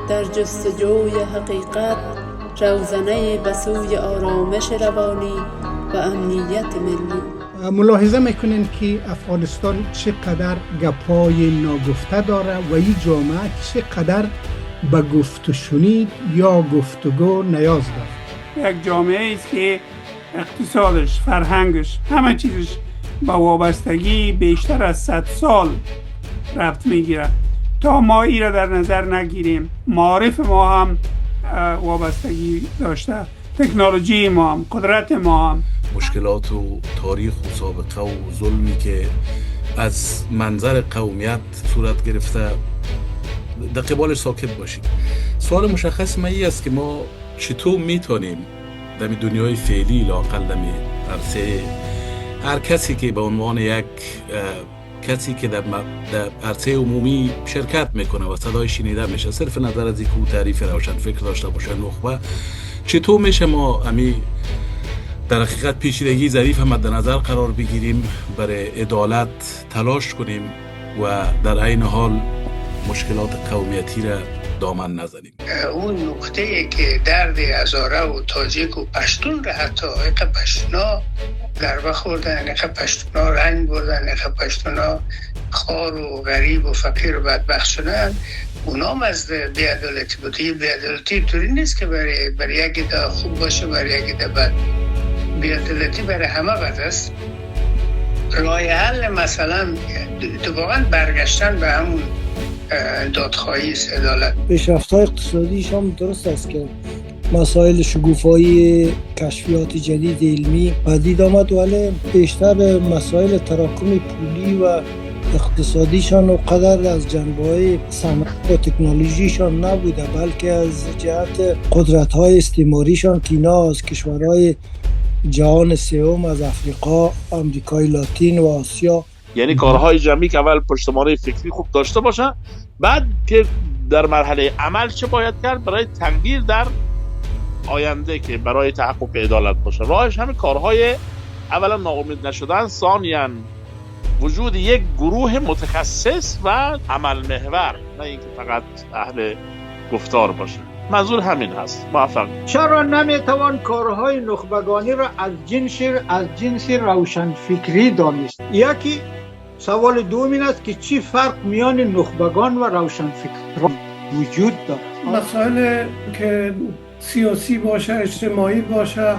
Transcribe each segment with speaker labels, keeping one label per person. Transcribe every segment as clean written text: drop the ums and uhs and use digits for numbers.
Speaker 1: در جستجوی حقیقت، روزنه به سوی آرامش روانی و امنیت ملی.
Speaker 2: ملاحظه میکنین که افغانستان چقدر گپای ناگفته داره و این جامعه چقدر به گفت و شنید یا گفتگو نیاز داره.
Speaker 3: یک جامعه است که اقتصادش، فرهنگش، همه چیزش با وابستگی بیشتر از 100 سال ربط میگیره. تا ما ای را در نظر نگیریم، معارف ما هم وابستگی داشته، تکنولوژی ما هم، قدرت ما هم.
Speaker 4: مشکلات و تاریخ و سابقه و ظلمی که از منظر قومیت صورت گرفته در قبالش ساکت باشیم. سوال مشخص ما ای است که ما چطور میتونیم در دنیای فعلی لااقل در عرصه هر کسی که به عنوان یک کسی که در عرصه عمومی شرکت میکنه و صدای شنیده میشه، صرف نظر از اینکه او تعریف روشن فکر داشته باشه نخبه، چطور میشه ما در حقیقت پیچیدگی ظریف هم مد نظر قرار بگیریم، برای عدالت تلاش کنیم و در عین حال مشکلات قومیتی را دامن نزنیم.
Speaker 5: اون نقطه‌ای که درد هزاره و تاجیک و پشتون را حتی پشتونا ضربه خوردن، پشتونا رنگ بردن، پشتونا خوار و غریب و فقیر و بدبخت شدن، اونام از بی‌عدالتی بود. این بی‌عدالتی طوری نیست که برای یک عده خوب باشه، برای یک عده بد. بی‌عدالتی برای همه بد است. راه حل مثلا واقعا برگشتن به همون دادخواهی است، عدالت.
Speaker 6: پیشرفت‌های اقتصادیش هم درست است که مسائل شگوفایی کشفیات جدید علمی پدید آمد، ولی بیشتر مسائل تراکم پولی و اقتصادیشان و قدر از جنبه‌های صنعت و تکنولوژیشان نبوده، بلکه از جهت قدرت‌های استعماریشان که اینا از کشورهای جهان سوم، از افریقا، آمریکای لاتین و آسیا،
Speaker 7: یعنی کارهای جمعی که اول پشتوانه فکری خوب داشته باشه، بعد که در مرحله عمل چه باید کرد برای تغییر در آینده که برای تحقق عدالت باشه. راهش همین کارهای اولا ناامید نشدن، ثانیاً وجود یک گروه متخصص و عمل محور، نه اینکه فقط اهل گفتار باشه. منظور همین هست. موفق.
Speaker 8: چرا نمیتوان کارهای نخبگانی را از جنس روشن فکری دانست؟ یکی سوال دوم این است که چی فرق میان نخبگان و روشن فکر وجود دارد؟
Speaker 3: مسائل که سیاسی باشه، اجتماعی باشه،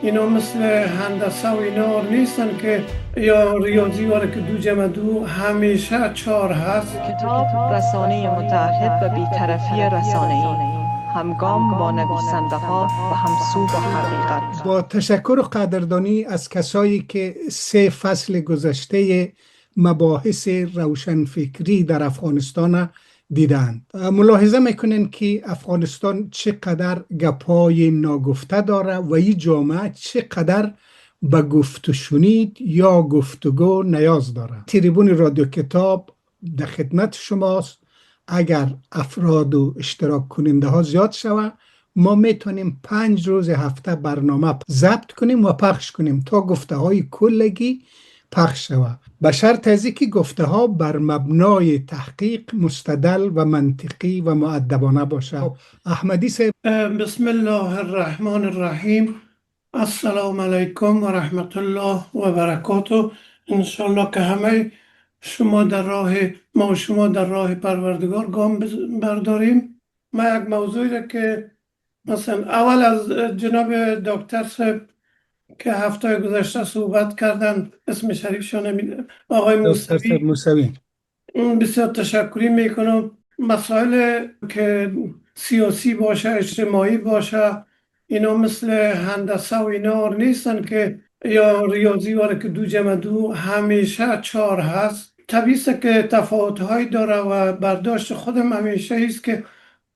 Speaker 3: اینا مثل هندسه و اینا نیستن که یا ریاضی واره که 2 جمع 2 همیشه 4 هست.
Speaker 9: کتاب رسانه متعهد و بی‌طرفی رسانه‌ای، همگام با نویسنده ها و همسو با حقیقت.
Speaker 2: با تشکر و قدردانی از کسایی که 3 فصل گذشته مباحث روشنفکری در افغانستان دیدند. ملاحظه میکنین که افغانستان چقدر گپای ناگفته داره و این جامعه چقدر به گفت و شنید یا گفتگو نیاز داره. تریبون رادیو کتاب در خدمت شماست. اگر افراد و اشتراک کننده ها زیاد شود، ما میتونیم 5 روز هفته برنامه ضبط کنیم و پخش کنیم تا گفته های کلگی پخش شود، به شرط از اینکه گفته ها بر مبنای تحقیق مستدل و منطقی و مؤدبانه باشه. احمدی صاحب.
Speaker 3: بسم الله الرحمن الرحیم. السلام علیکم و رحمت الله و برکاته. انشالله که همه شما در راه پروردگار گام برداریم. ما یک موضوعی را که مثلا اول از جناب دکتر صاحب که هفته گذشته صحبت کردن، اسم شریفشان نمیدونم، آقای موسوی، بسیار تشکری میکنم. مسائل که سیاسی باشه، اجتماعی باشه، اینا مثل هندسه و اینا نیستن که یا ریاضی واره که 2 جمع 2 همیشه 4 هست. طبیعیه که تفاوت‌های داره و برداشت خودم همیشه ایست که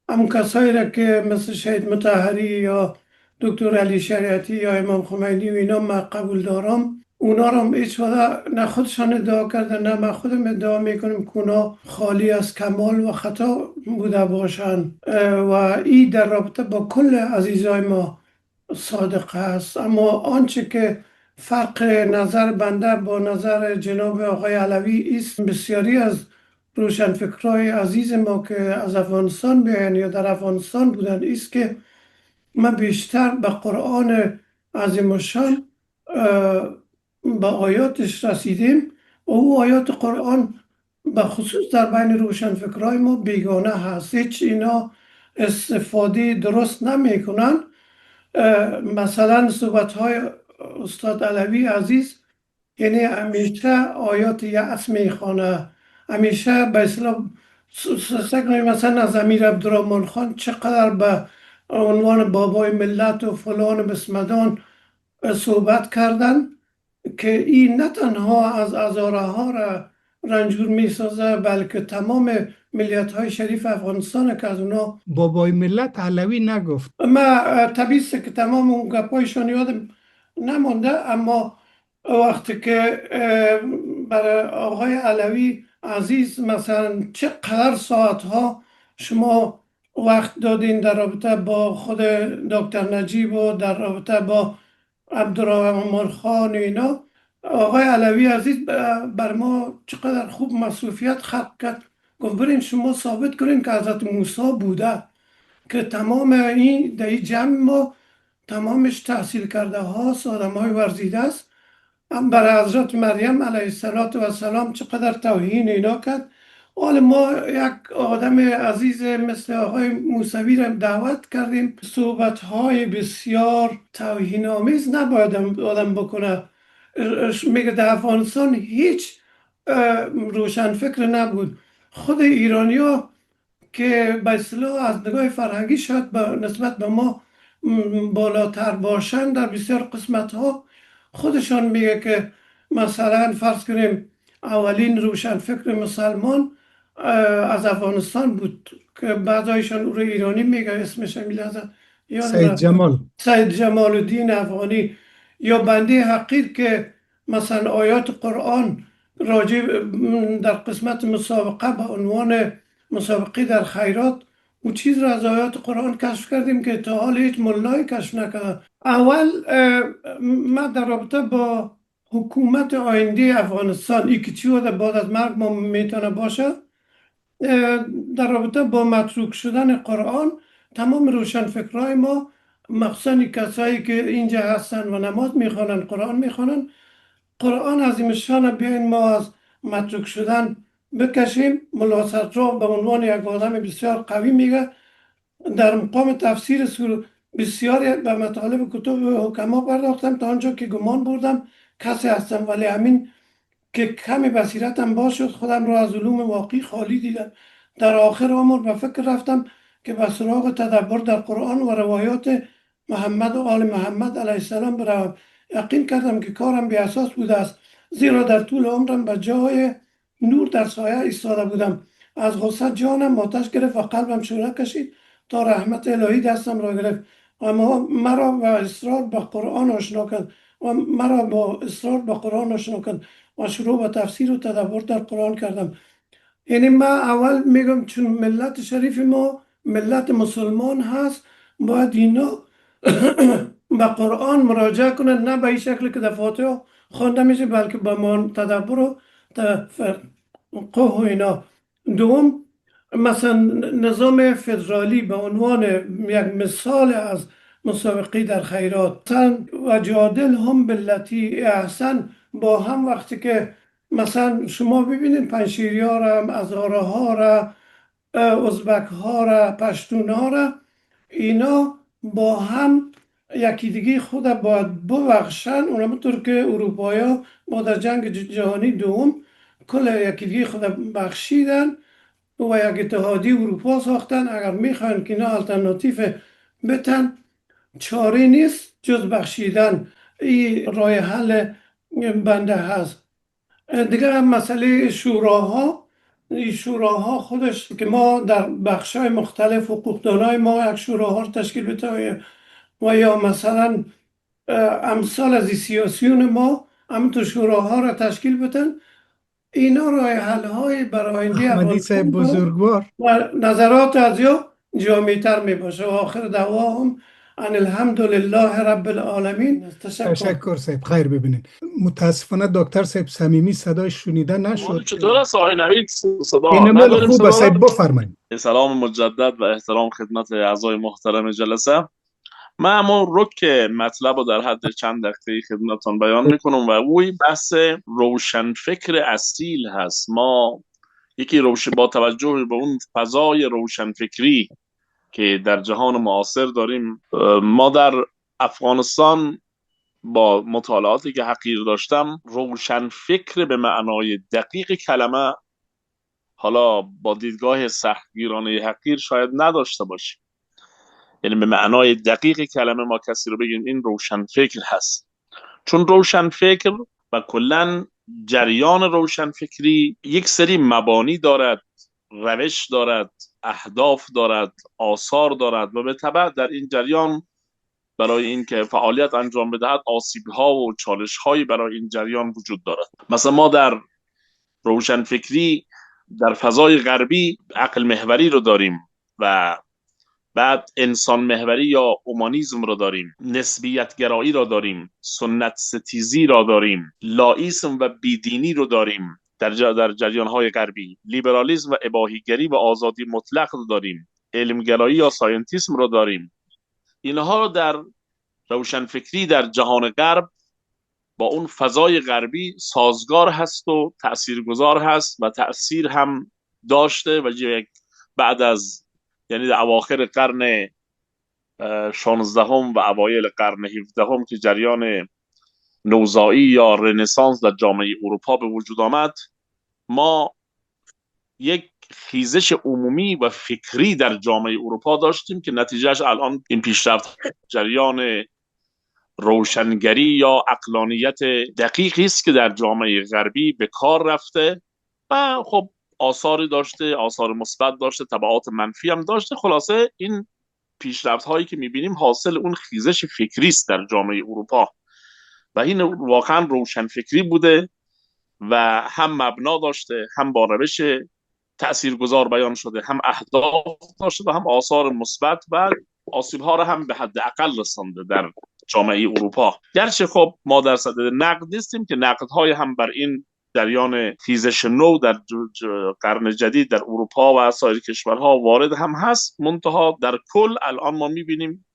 Speaker 3: همون کسایی را که مثل شهید مطهری یا دکتر علی شریعتی یا امام خمینی و اینا ما قبول دارم، اونا را هیچ وقت نه خودشان ادعا کردن نه ما خودم ادعا میکنیم که اونا خالی از کمال و خطا بوده باشند و این در رابطه با کل عزیزای ما صادق است. اما آنچه که فرق نظر بنده با نظر جناب آقای علوی است، بسیاری از روشنفکرای عزیز ما که از افغانستان بیان یا در افغانستان بودن است که ما بیشتر به قرآن عظیم الشان به آیاتش رسیدیم و او آیات قرآن به خصوص در بین روشنفکرای ما بیگانه هست. هیچ اینا استفاده درست نمی کنن. مثلا صحبت های استاد علوی عزیز یعنی همیشه آیات یأس میخوانه، همیشه به اصطلاح مثلا از امیر عبدالرحمن خان چقدر به عنوان بابای ملت و فلان بسمدان صحبت کردن که این نه تنها از ازاره ها را رنجور می سازه بلکه تمام ملیت های شریف افغانستان که از اونا
Speaker 2: بابای ملت علوی نگفت.
Speaker 3: ما طبیعیه که تمام اون گپایشان یادم نمانده، اما وقتی که برای آقای علوی عزیز مثلا چقدر ساعت ها شما وقت دادین در رابطه با خود دکتر نجیب و در رابطه با عبدالرحمن خان اینا، آقای علوی عزیز بر ما چقدر خوب مصروفیت خلق کرد. گفت برین شما ثابت کنین که حضرت موسی بوده که تمام این در جمع ما تمامش تحصیل کرده هاست، آدم های ورزیده است. برای حضرت مریم علیه السلام چقدر توهین اینا کرد. حالا ما یک آدم عزیز مثل آقای موسوی را دعوت کردیم. صحبت های بسیار توهین آمیز نباید آدم بکنه. میگه در افغانستان هیچ روشنفکر نبود. خود ایرانیا که به اصطلاح از نگاه فرهنگی شاید نسبت به ما بالاتر باشن در بسیار قسمت ها، خودشان میگه که مثلا فرض کنیم اولین روشنفکر مسلمان از افغانستان بود که بعضایشان او رو ایرانی میگه، اسمش میلازه سید جمال الدین افغانی، یا بنده حقیر که مثلا آیات قرآن راجع در قسمت مسابقه به عنوان مسابقه در خیرات او چیز را از آیات قرآن کشف کردیم که تا حال هیچ ملای کشف نکرده. اول ما در رابطه با حکومت آینده افغانستان ای که چی بوده بعد از مرگ ما میتونه باشه، در رابطه با متروک شدن قرآن تمام روشنفکرای ما مخصوصا کسایی که اینجا هستن و نماز میخوانن قرآن میخوانن، قرآن عظیم الشان بیاین ما از متروک شدن بکشیم. ملا صدرا به عنوان یک آدم بسیار قوی میگه در مقام تفسیر بسیاری به مطالب کتب حکما پرداختم تا آنجا که گمان بردم کسی هستم، ولی همین که کمی بصیرتم باز شد خودم را از علوم واقعی خالی دیدم. در آخر عمر به فکر رفتم که به سراغ تدبر در قرآن و روایات محمد و آل محمد علیه السلام بروم. یقین کردم که کارم بی اساس بوده است، زیرا در طول عمرم به جای نور در سایه ایستاده بودم. از غصه جانم آتش گرفت و قلبم شعله کشید تا رحمت الهی دستم را گرفت. اما مرا با اصرار به قرآن آشنا کن و شروع به تفسیر و تدبر در قرآن کردم. یعنی ما اول میگم چون ملت شریف ما ملت مسلمان هست باید اینا به قرآن مراجعه کنن، نه به این شکل که در فاتحه خوانده میشه بلکه به ما تدبر و تفقه و اینا. دوم مثلا نظام فدرالی به عنوان یک مثال از مسابقه در خیرات و جادل هم بالتی احسن با هم، وقتی که مثلا شما ببینید پنشیری ها را، ازاره ها را، ازبک ها را، پشتون ها را، اینا با هم یکی دیگه خود باید ببخشن. اونمطور که اروپایی ها با در جنگ جهانی دوم کل یکی دیگه خود بخشیدن و یک اتحادی اروپا ساختن. اگر میخواین که اینا الٹرناتیو بتن چاره نیست جز بخشیدن. این راه حل بنده هست. دیگه مسئله شوراها، این شوراها خودش که ما در بخشای مختلف حقوقدانای ما یک شوراها رو تشکیل بده و یا مثلا امثال از سیاسیون ما همونطور شوراها را تشکیل بدن. اینا راه حل های برای آینده
Speaker 2: بزرگوار
Speaker 3: و نظرات از یا جامع‌تر می باشه و آخر دعوا هم ان الحمد لله رب العالمین.
Speaker 2: تشکر صاحب، خیر ببینید. متاسفانه دکتر صاحب صمیمی صدای شنیده نشد.
Speaker 7: چطور است آقای نوید؟ صدا
Speaker 2: این مال
Speaker 7: نداریم؟
Speaker 2: خوبه
Speaker 7: صدا
Speaker 2: صاحب، بفرمایید.
Speaker 7: سلام مجدد و احترام خدمت اعضای محترم جلسه. من همون رک مطلب رو در حد چند دقیقه خدمتتون بیان میکنم و اوی بحث روشنفکر اصیل هست. ما یکی با توجه به اون فضای روشنفکری که در جهان معاصر داریم، ما در افغانستان با مطالعاتی که حقیر داشتم، روشنفکر به معنای دقیق کلمه، حالا با دیدگاه سختگیرانه حقیر شاید نداشته باشیم، یعنی به معنای دقیق کلمه ما کسی رو بگیم این روشنفکر هست. چون روشنفکر و کلن جریان روشنفکری یک سری مبانی دارد، روش دارد، اهداف دارد، آثار دارد و به تبع در این جریان برای اینکه فعالیت انجام بدهد آسیب‌ها و چالش‌هایی برای این جریان وجود دارد. مثلا ما در روشنفکری در فضای غربی عقل محوری رو داریم و بعد انسان محوری یا اومانیزم رو داریم، نسبیت گرایی رو داریم، سنت ستیزی رو داریم، لائیسم و بیدینی رو داریم در جریان‌های غربی، لیبرالیسم و اباحیگری و آزادی مطلق رو داریم، علمگرایی یا ساینتیسم رو داریم. اینها در روشنفکری در جهان غرب با اون فضای غربی سازگار هست و تأثیرگذار هست و تأثیر هم داشته و بعد از، یعنی در اواخر قرن 16 و اوایل قرن 17 که جریان نوزایی یا رنسانس در جامعه اروپا به وجود آمد، ما یک خیزش عمومی و فکری در جامعه اروپا داشتیم که نتیجهش الان این پیشرفت جریان روشنگری یا عقلانیت دقیقی است که در جامعه غربی به کار رفته و خب آثاری داشته، آثار مثبت داشته، تبعات منفی هم داشته. خلاصه این پیشرفت هایی که میبینیم حاصل اون خیزش فکری است در جامعه اروپا و این واقعا روشنفکری بوده و هم مبنا داشته، هم با روش تأثیرگذار بیان شده، هم اهداف داشته و هم آثار مثبت و آسیب ها را هم به حد اقل رسانده در جامعه اروپا. گرچه خب ما در صدد نقد نیستیم که نقدهای هم بر این جریان خیزش نو در قرن جدید در اروپا و سایر کشورها وارد هم هست، منتها در کل الان ما میبینیم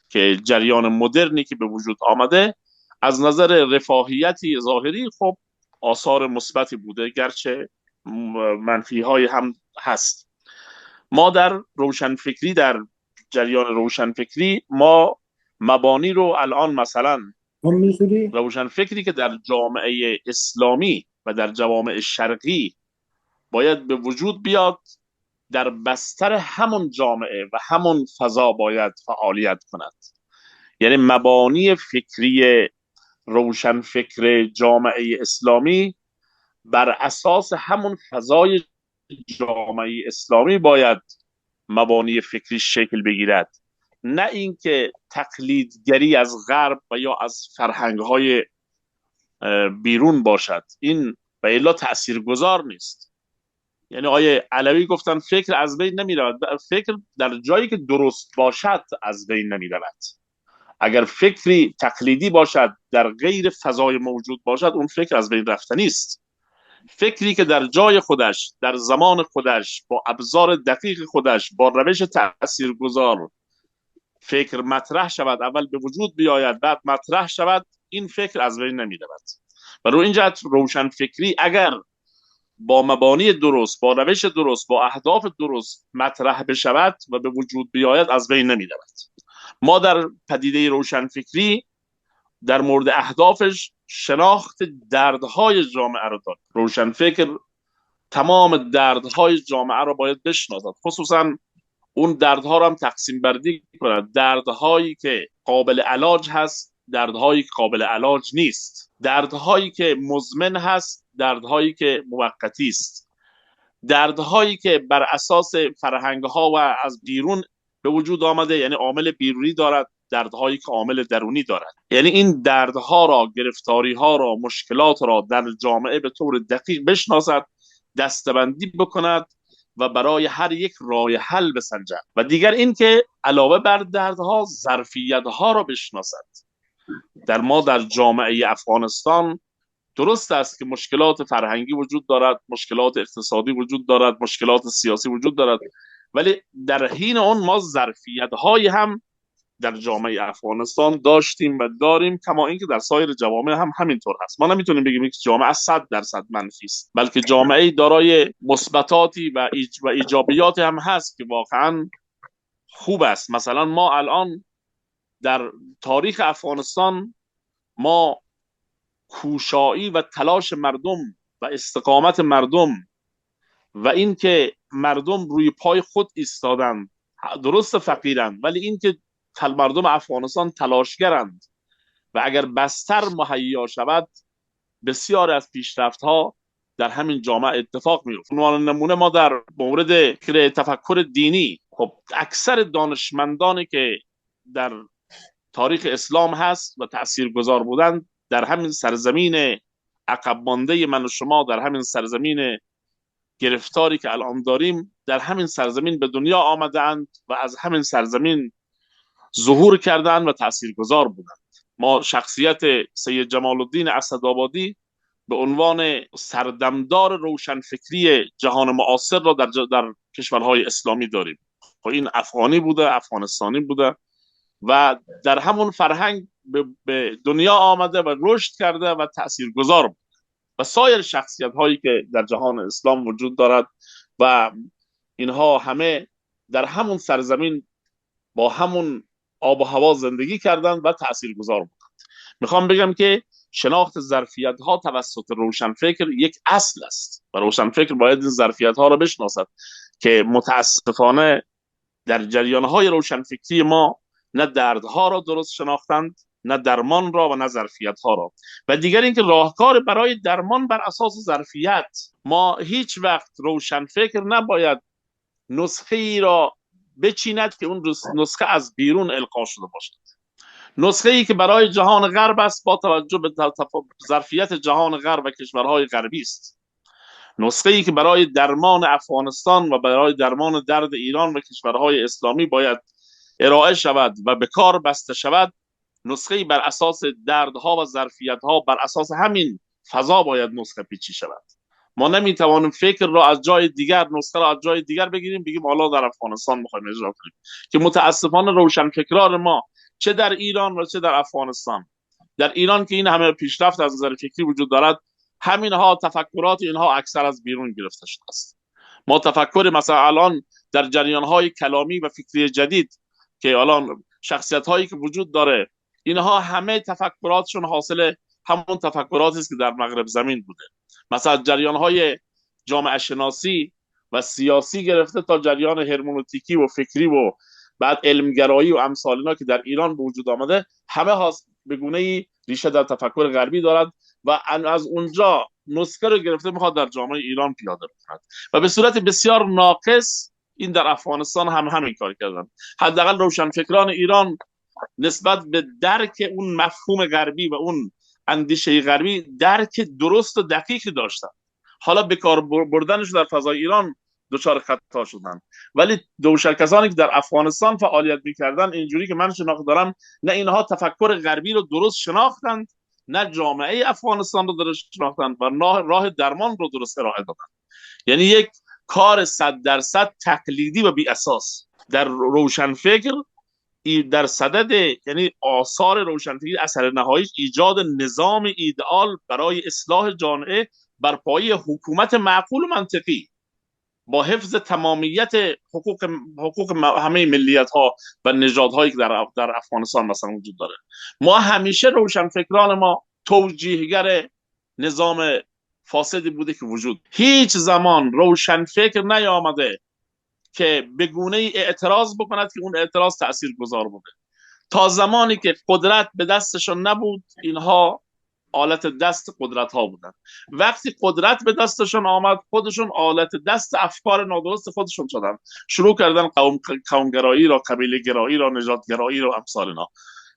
Speaker 7: که جریان مدرنی که به وجود آمده از نظر رفاهیتی ظاهری خب آثار مثبتی بوده، گرچه منفی های هم هست. ما در روشنفکری، در جریان روشنفکری، ما مبانی رو الان مثلا روشنفکری که در جامعه اسلامی و در جوامع شرقی باید به وجود بیاد، در بستر همون جامعه و همون فضا باید فعالیت کند. یعنی مبانی فکری روشنفکر جامعه اسلامی بر اساس همون فضای جامعه اسلامی باید مبانی فکری شکل بگیرد، نه اینکه تقلیدگری از غرب و یا از فرهنگ‌های بیرون باشد. این و الا تاثیرگذار نیست. یعنی آیه علوی گفتن فکر از بین نمیرود. فکر در جایی که درست باشد از بین نمیرود. اگر فکری تقلیدی باشد، در غیر فضای موجود باشد، اون فکر از بین رفتنی است. فکری که در جای خودش، در زمان خودش، با ابزار دقیق خودش، با روش تاثیرگذار فکر مطرح شود، اول به وجود بیاید بعد مطرح شود، این فکر از بین نمی رود. و رو این جهت روشن فکری اگر با مبانی درست، با روش درست، با اهداف درست مطرح بشود و به وجود بیاید، از بین نمی رود. ما در پدیده روشن فکری در مورد اهدافش شناخت دردهای جامعه رو دارد. روشن فکر تمام دردهای جامعه رو باید بشناسد، خصوصا اون دردها رو هم تقسیم بندی کند. دردهایی که قابل علاج هست، دردهایی که قابل علاج نیست، دردهایی که مزمن هست، دردهایی که موقتی است، دردهایی که بر اساس فرهنگ‌ها و از بیرون به وجود آمده، یعنی عامل بیرونی دارد، دردهایی که عامل درونی دارد. یعنی این دردها را، گرفتاری‌ها را، مشکلات را در جامعه به طور دقیق بشناسد، دسته‌بندی بکند و برای هر یک راه حل بسنجد و دیگر این که علاوه بر دردها ظرفیتها را بشناسد. ما در جامعه افغانستان درست است که مشکلات فرهنگی وجود دارد، مشکلات اقتصادی وجود دارد، مشکلات سیاسی وجود دارد، ولی در حین اون ما ظرفیت‌های هم در جامعه افغانستان داشتیم و داریم، کما اینکه در سایر جوامع هم همینطور هست. ما نمیتونیم بگیم یک جامعه 100% منفی است، بلکه جامعه دارای مثبتاتی و ایجابیاتی هم هست که واقعا خوب است. مثلا ما الان در تاریخ افغانستان ما کوشایی و تلاش مردم و استقامت مردم و اینکه مردم روی پای خود ایستادند، درست فقیرند ولی اینکه مردم افغانستان تلاشگرند و اگر بستر مهیا شود بسیار از پیشرفت‌ها در همین جامعه اتفاق میفته. نمونه ما در مورد تفکر دینی، خب اکثر دانشمندانی که در تاریخ اسلام هست و تاثیرگذار بودند در همین سرزمین عقب مانده من و شما، در همین سرزمین گرفتاری که الان داریم، در همین سرزمین به دنیا آمدند و از همین سرزمین ظهور کردند و تاثیرگذار بودند. ما شخصیت سید جمال الدین اسدآبادی به عنوان سردمدار روشنفکری جهان معاصر را در کشورهای اسلامی داریم. این افغانی بوده، افغانستانی بوده و در همون فرهنگ به دنیا آمده و رشد کرده و تاثیرگذار بود و سایر شخصیت هایی که در جهان اسلام وجود دارد و اینها همه در همون سرزمین با همون آب و هوا زندگی کردند و تاثیرگذار بودند. میخوام بگم که شناخت ظرفیت ها توسط روشنفکر یک اصل است و روشنفکر باید این ظرفیت ها را بشناسد که متاسفانه در جریان های روشنفکری ما نه دردها را درست شناختند، نه درمان را و نه ظرفیت ها را. و دیگر اینکه راهکار برای درمان بر اساس ظرفیت، ما هیچ وقت روشنفکر نباید نسخه ای را بچیند که اون نسخه از بیرون القا شده باشد. نسخه ای که برای جهان غرب است با توجه به ظرفیت جهان غرب و کشورهای غربی است. نسخه ای که برای درمان افغانستان و برای درمان درد ایران و کشورهای اسلامی باید ارائه شود و به کار بسته شود، نسخه بر اساس دردها و ظرفیتها بر اساس همین فضا باید نسخه پیچی شود. ما نمیتوانیم فکر را از جای دیگر، نسخه را از جای دیگر بگیریم بگیم حالا در افغانستان میخوایم اجرا کنیم، که متاسفانه روشنفکران ما چه در ایران و چه در افغانستان، در ایران که این همه پیشرفت از نظر فکری وجود دارد، همینها تفکرات اینها اکثر از بیرون گرفته شده است. ما تفکر مثلا الان در جریان‌های کلامی و فکری جدید که الان شخصیت هایی که وجود داره، اینها همه تفکراتشون حاصل همون تفکراتی است که در مغرب زمین بوده. مثلا جریان های جامعه شناسی و سیاسی گرفته تا جریان هرمنوتیکی و فکری و بعد علمگرایی و امثال اینا که در ایران به وجود آمده، همه به گونه‌ای ریشه در تفکر غربی دارد و از اونجا نسخه رو گرفته میخواد در جامعه ایران پیاده بکنه و به صورت بسیار ناقص این در افغانستان هم همین کار کردن. حداقل روشنفکران ایران نسبت به درک اون مفهوم غربی و اون اندیشه غربی درک درست و دقیقی داشتن. حالا به کار بردنش در فضای ایران دچار خطا شدن، ولی کسانی که در افغانستان فعالیت می‌کردن، اینجوری که من شناخت دارم، نه اینها تفکر غربی رو درست شناختند، نه جامعه افغانستان رو درست شناختند و راه درمان رو درست ارائه دادن. یعنی یک کار 100% تقلیدی و بی اساس. در روشنفکر در صدد، یعنی آثار روشنفکری اثر نهاییش ایجاد نظام ایدئال برای اصلاح جامعه بر پایه حکومت معقول و منطقی با حفظ تمامیت حقوق همه ملیت ها و نژادهایی که در افغانستان مثلا وجود داره. ما همیشه روشنفکران ما توجیهگر نظام فاسدی بوده که وجود. هیچ زمان روشنفکر نیامده که به گونه‌ای اعتراض بکند که اون اعتراض تاثیرگذار بوده. تا زمانی که قدرت به دستشون نبود، اینها آلت دست قدرت ها بودن. وقتی قدرت به دستشون آمد، خودشون آلت دست افکار نادرست خودشون شدن، شروع کردن قومگرایی را، قبیله گرایی را، نژادگرایی را، امثال اینا.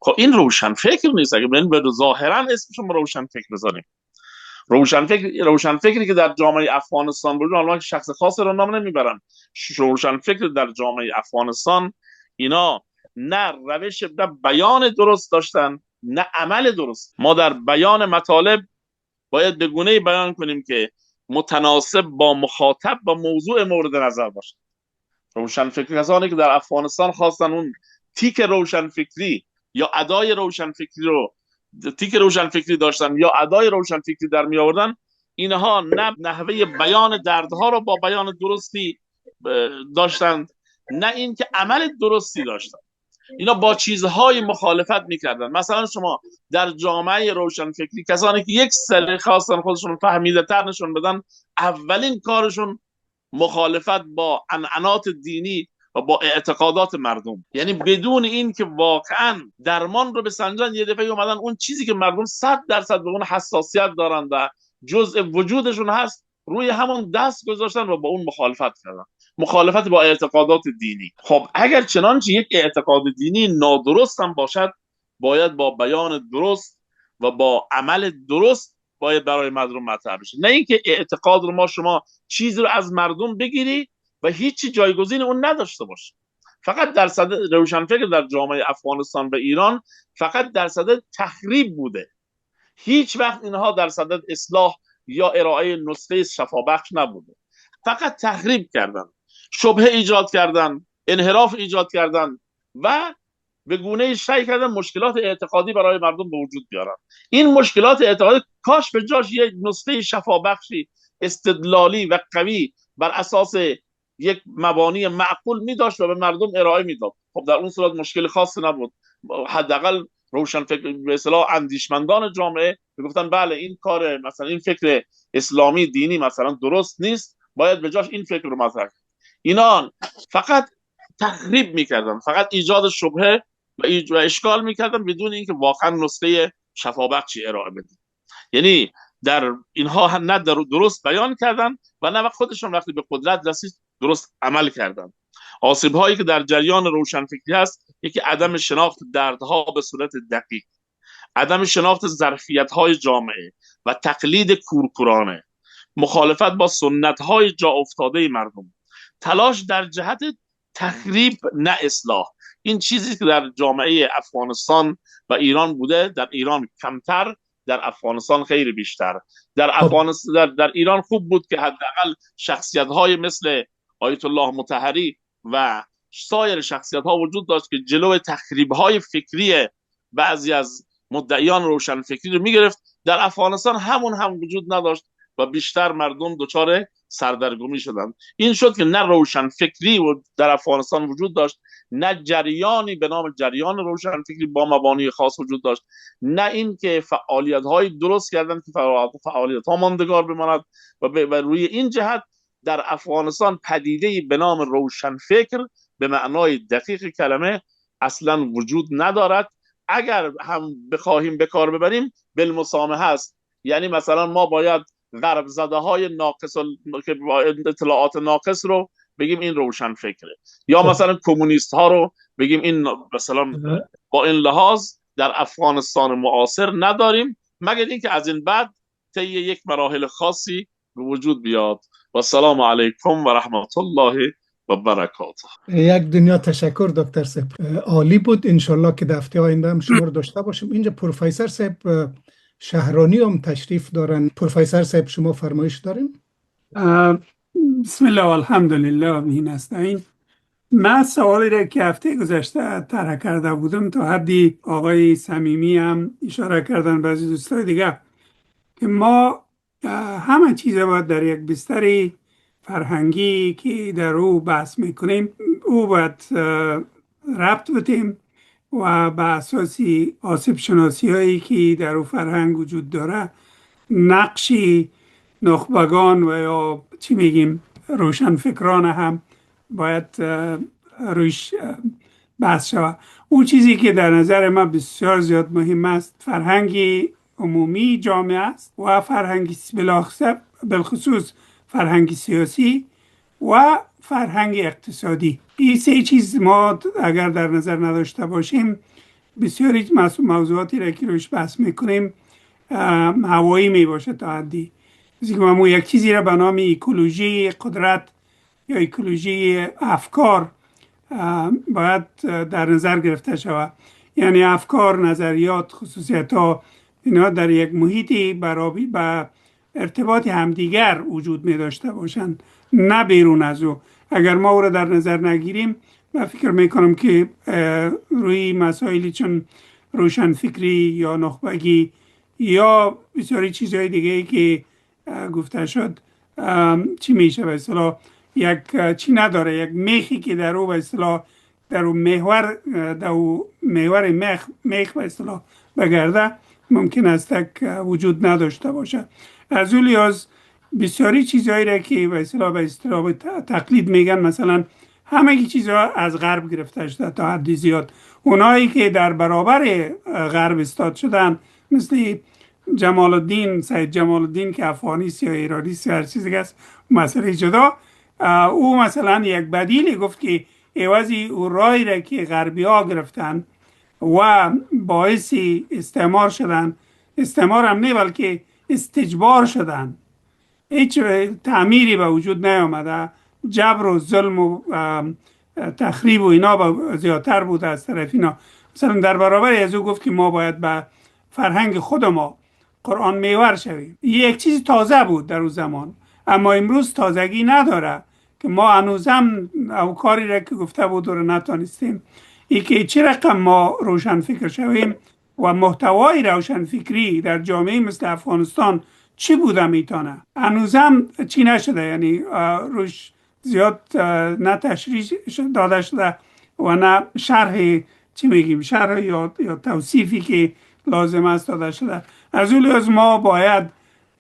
Speaker 7: خب این روشنفکر نیست. اگه به ظاهرا اسمشون روشنفکر بذاریم، روشنفکری که در جامعه افغانستان بود، حالا که شخص خاص رو نام نمیبرم، روشنفکر در جامعه افغانستان اینا نه روش نه بیان درست داشتن نه عمل درست. ما در بیان مطالب باید به گونه‌ای بیان کنیم که متناسب با مخاطب و موضوع مورد نظر باشه. روشنفکر کسانی که در افغانستان خواستن اون تیک روشنفکری یا ادای روشنفکری داشتن یا ادای روشنفکری در می آوردن، اینها نه نحوه بیان دردها رو با بیان درستی داشتند نه اینکه عمل درستی داشتن. اینا با چیزهای مخالفت میکردن. مثلا شما در جامعه روشنفکری کسانی که یک سلیقه خواستن خودشون فهمیده تر نشون بدن، اولین کارشون مخالفت با عنعنات دینی و با اعتقادات مردم، یعنی بدون این که واقعا درمان رو بسنجن، یه دفعه اومدن اون چیزی که مردم 100% به اون حساسیت دارن و جزء وجودشون هست روی همون دست گذاشتن و با اون مخالفت کردن، مخالفت با اعتقادات دینی. خب اگر چنانچه یک اعتقاد دینی نادرست هم باشد، باید با بیان درست و با عمل درست باید برای مردم مطرح بشه، نه اینکه اعتقاد رو شما چیزی رو از مردم بگیری و هیچی جایگزین اون نداشته باشه. فقط در صدد روشنفکر در جامعه افغانستان و ایران فقط در صدد تخریب بوده، هیچ وقت اینها در صدد اصلاح یا ارائه نسخه شفابخش نبوده، فقط تخریب کردن، شبهه ایجاد کردن، انحراف ایجاد کردن و به گونه‌ای سعی کردن مشکلات اعتقادی برای مردم به وجود بیارن. این مشکلات اعتقادی کاش به جاش یک نسخه شفابخشی استدلالی و قوی بر اساس یک مبانی معقول می داشت و به مردم ارائه میداد. خب در اون صورت مشکل خاصی نبود، حداقل روشنفکر به اصطلاح اندیشمندان جامعه میگفتن بله این کار مثلا این فکر اسلامی دینی مثلا درست نیست، باید به جاش این فکر رو مطرح کنید. اینا فقط تخریب میکردن، فقط ایجاد شبهه و اشکال میکردن بدون اینکه واقعا نسخه شفابخشی ارائه بدن. یعنی در اینها نه درست بیان کردن و نه خودشون وقتی به قدرت رسید درست عمل کردن. آسیب هایی که در جریان روشنفکری هست، یکی عدم شناخت دردها به صورت دقیق، عدم شناخت ظرفیت های جامعه و تقلید کورکورانه، مخالفت با سنت های جا افتاده مردم، تلاش در جهت تخریب نه اصلاح. این چیزی که در جامعه افغانستان و ایران بوده، در ایران کمتر، در افغانستان خیلی بیشتر. در افغانستان در ایران خوب بود که حداقل شخصیت‌های مثل آیت الله مطهری و سایر شخصیت‌ها وجود داشت که جلوی تخریب‌های فکری بعضی از مدعیان روشنفکری رو می‌گرفت. در افغانستان همون هم وجود نداشت و بیشتر مردم دچار سردرگمی شدند. این شد که نه روشنفکری در افغانستان وجود داشت، نه جریانی به نام جریان روشنفکری با مبانی خاص وجود داشت، نه این که فعالیت‌های درست کردن که فعالیت‌ها ماندگار بماند و روی این جهت در افغانستان پدیده‌ای به نام روشنفکر به معنای دقیق کلمه اصلا وجود ندارد. اگر هم بخواهیم به کار ببریم بالمسامحه است، یعنی مثلا ما باید غرب زده های ناقص که اطلاعات ناقص رو بگیم این روشن فکره، یا مثلا کمونیست ها رو بگیم این مثلا. با این لحاظ در افغانستان معاصر نداریم، مگر اینکه از این بعد طی یک مراحل خاصی به وجود بیاد. و السلام علیکم و رحمت الله و برکاته.
Speaker 2: یک دنیا تشکر دکتر صاحب، عالی بود. انشالله که دفعه آینده هم شما رو داشته باشیم. اینجا پروفسور صاحب شهرانی هم تشریف دارن. پروفسور صاحب شما فرمایش دارین؟
Speaker 10: بسم الله و الحمدلله و به نستعین. من سوالی را که هفته گذشته طرح کرده بودم تا حدی آقای صمیمی هم اشاره کردن، بعضی دوستای دیگه، که ما همه چیز باید در یک بستری فرهنگی که در او بحث میکنیم او باید ربط بدیم و به اساسی آسیب شناسی هایی که در او فرهنگ وجود داره نقشی نخبگان و یا چی میگیم روشنفکران هم باید روش بحث شود. اون چیزی که در نظر من بسیار زیاد مهم است فرهنگی عمومی جامعه است و فرهنگی بالخصوص فرهنگی سیاسی و فرهنگ اقتصادی. این سه چیز ما اگر در نظر نداشته باشیم بسیاری موضوعاتی را که روش بحث میکنیم هوایی می باشه تا حدی. مثل که ما یک چیزی را به نام ایکولوژی قدرت یا ایکولوژی افکار باید در نظر گرفته شود. یعنی افکار، نظریات، خصوصیت ها، اینا در یک محیطی برابری به ارتباط همدیگر وجود می داشته باشند، نه بیرون از او. اگر ما او را در نظر نگیریم، من فکر می کنم که روی مسائلی چون روشنفکری یا نخبگی یا بسیاری چیزهای دیگه که گفته شد چی میشه به اصطلاح یک چی نداره، یک میخی که در او به اصطلاح در او محور میخ به اصطلاح بگرده، ممکن است وجود نداشته باشه. از اون لحاظ بسیاری چیزهایی را که به اصطلاح تقلید میگن، مثلا همه چیزها از غرب گرفته شده تا حد زیاد. اونایی که در برابر غرب استاد شدن مثل سید جمال الدین که افغانیست یا ایرانیست یا هر چیزی است، مسئله جدا. او مثلا یک بدیلی گفت که عوضی او رای را که غربی ها گرفتن و باعث استعمار شدن، استعمار هم نه بلکه استجبار شدن، هیچ تعمیری به وجود نیامده، جبر و ظلم و تخریب و اینا زیادتر بود از طرف اینا. مثلا در برابر از او گفت که ما باید به فرهنگ خود ما قرآن میور شویم. یک چیز تازه بود در اون زمان، اما امروز تازگی نداره که ما هنوزم او کاری را که گفته بود رو نتانستیم. ای که چه رقم ما روشن فکر شویم و محتوای روشن فکری در جامعه مثل افغانستان چی بوده میتونه، هنوزم چی نشده. یعنی روش زیاد نه تشریح داده شده و نه شرح شرح یا توصیفی که لازم است داده شده. از اون لحاظ ما باید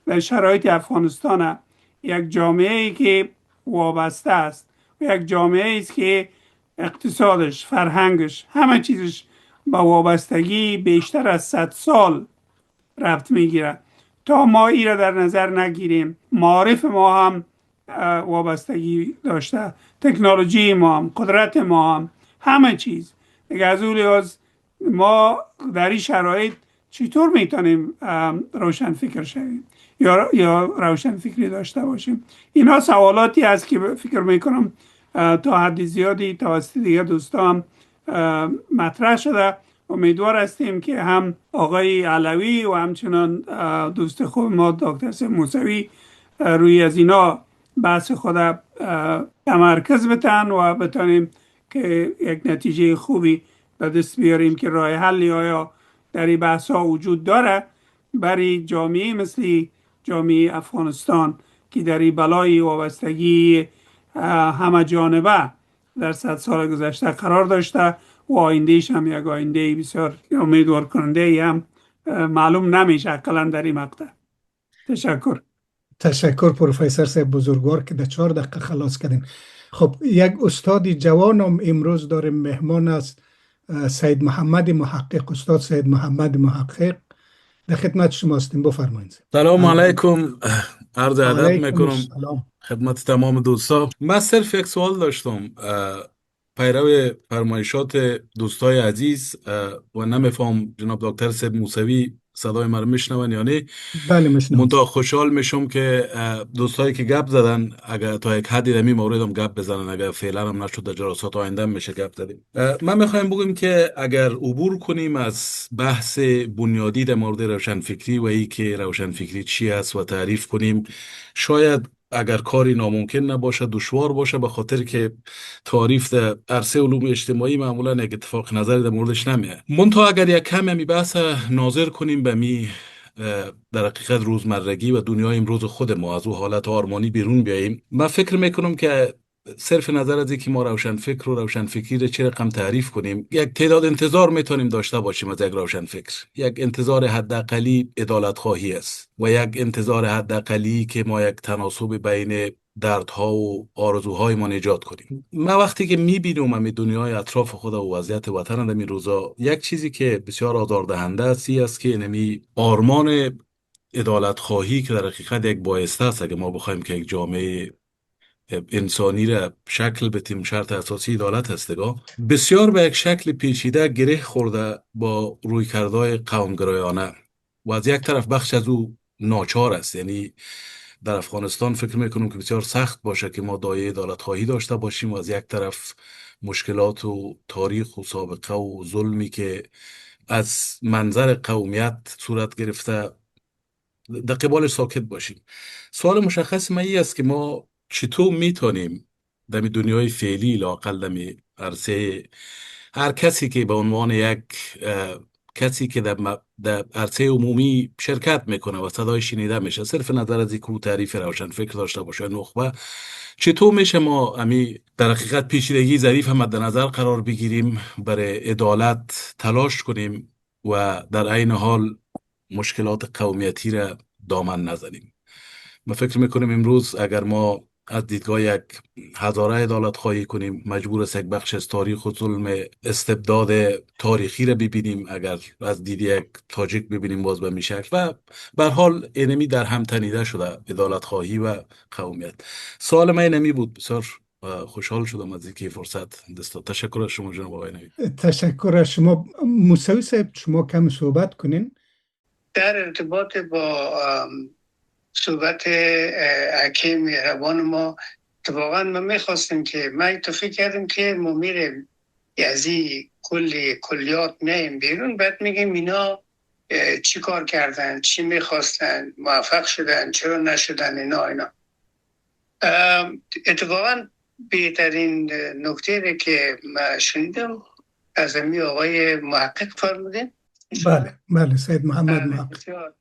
Speaker 10: در شرایط افغانستان یک جامعه‌ای که وابسته است و یک جامعه است که اقتصادش، فرهنگش، همه چیزش با وابستگی بیشتر از 100 سال ربط میگیره. تا ما این را در نظر نگیریم، معارف ما هم وابستگی داشته، تکنولوژی ما هم، قدرت ما هم، همه چیز. دیگه از اون لحاظ ما در این شرایط چطور میتونیم روشن فکر شویم یا روشن فکری داشته باشیم؟ اینا سوالاتی هست که فکر میکنم تا حد زیادی توسط دیگه دوستان مطرح شده. امیدوار هستیم که هم آقای علوی و همچنان دوست خوب ما دکتر سید موسوی روی از اینا بحث خود تمرکز بتن و بتانیم که یک نتیجه خوبی به دست بیاریم که راه حلی آیا در این بحث ها وجود داره برای جامعه مثل جامعه افغانستان که در این بلای وابستگی همه جانبه در 100 سال گذشته قرار داشته و آیندهش هم یک آینده بسیار امیدوار کننده هم معلوم نمیشه اقلا در این مقطع.
Speaker 2: تشکر پروفسور صاحب بزرگوار که در 4 دقیقه خلاص کردین. خب یک استاد جوانم امروز داریم مهمان است، سید محمد محقق. استاد سید محمد محقق در خدمت شما هستیم، بفرمایید.
Speaker 4: سلام علیکم، عرض ادب میکنم خدمت تمام دوستا. من صرف یک سوال داشتم پیرو فرمایشات دوستای عزیز و نمیفهم جناب دکتر سید موسوی صدای من میشنون یا نه؟
Speaker 2: بله میشنم.
Speaker 4: منتها خوشحال میشم که دوستایی که گپ زدن اگر تا یک حدی در این مورد هم گپ بزنن، اگر فعلا هم نشد در جلسات آینده میشه گپ زدیم. من میخوایم بگم که اگر عبور کنیم از بحث بنیادی در مورد روشنفکری و ای که روشنفکری چی است و تعریف کنیم، شاید اگر کاری ناممکن نباشه دشوار باشه، به خاطر که تعریف در عرصه علوم اجتماعی معمولا یک اتفاق نظری در موردش نمیه. منتها اگر یک کم می بحث ناظر کنیم به می در حقیقت روزمرگی و دنیای امروز خود ما، از او حالت آرمانی بیرون بیاییم، من فکر میکنم که صرف نظر از اینکه ما روشنفکر و روشنفکری را چه رقم تعریف کنیم، یک تعداد انتظار میتونیم داشته باشیم از یک روشنفکر. یک انتظار حداقلی عدالت خواهی است و یک انتظار حداقلی که ما یک تناسب بین دردها و آرزوهای ما ایجاد کنیم. من وقتی که میبینم همین دنیای اطراف خود و وضعیت وطن در این روزا، یک چیزی که بسیار آزاردهنده است که نمی آرمان عدالت خواهی که در حقیقت یک بایسته است اگه ما بخوایم که یک جامعه انسانی را شکل بدیم، شرط اساسی عدالت هستگاه بسیار به یک شکل پیچیده گره خورده با رویکردهای قومگرایانه. و از یک طرف بخش از او ناچار است. یعنی در افغانستان فکر میکنم که بسیار سخت باشه که ما دایه عدالت خواهی داشته باشیم و از یک طرف مشکلات و تاریخ و سابقه و ظلمی که از منظر قومیت صورت گرفته در قبالش ساکت باشیم. سوال مشخص من این است که ما چطور میتونیم در دنیای فعلی لااقل در عرصه هر کسی که به عنوان یک کسی که در عرصه عمومی شرکت میکنه و صدای شنیده میشه، صرف نظر از اینکه تعریف روشن فکر داشته باشه نخبه، چطور میشه ما در حقیقت پیچیدگی ظریف هم مد نظر قرار بگیریم، برای عدالت تلاش کنیم و در عین حال مشکلات قومیتی را دامن نزنیم. من فکر میکنم امروز اگر ما از دیدگاه یک هزاره عدالت خواهی کنیم، مجبور است یک بخش از تاریخ و ظلم استبداد تاریخی را ببینیم. اگر از دید یک تاجیک ببینیم باز به می شکل و به هر حال اینمی در هم تنیده شده عدالت خواهی و قومیت. سوال من اینمی بود. بسیار خوشحال شدم از اینکه فرصت دست داد. تشکر از شما جناب آقای نوید.
Speaker 2: تشکر از شما. موسوی صاحب شما کم صحبت کنین
Speaker 5: در ارتباط با صحبت حکیم مهربان ما. واقعا ما میخواستیم که من تو فکر کردم که ما میریم از این کلیات میایم بیرون، بعد میگیم اینا چی کار کردن، چی میخواستن، موفق شدن، چرا نشدن، اینا. اتفاقا بهترین نکته که من شنیدم از امی آقای محقق فرمودین.
Speaker 2: بله سید محمد محقق.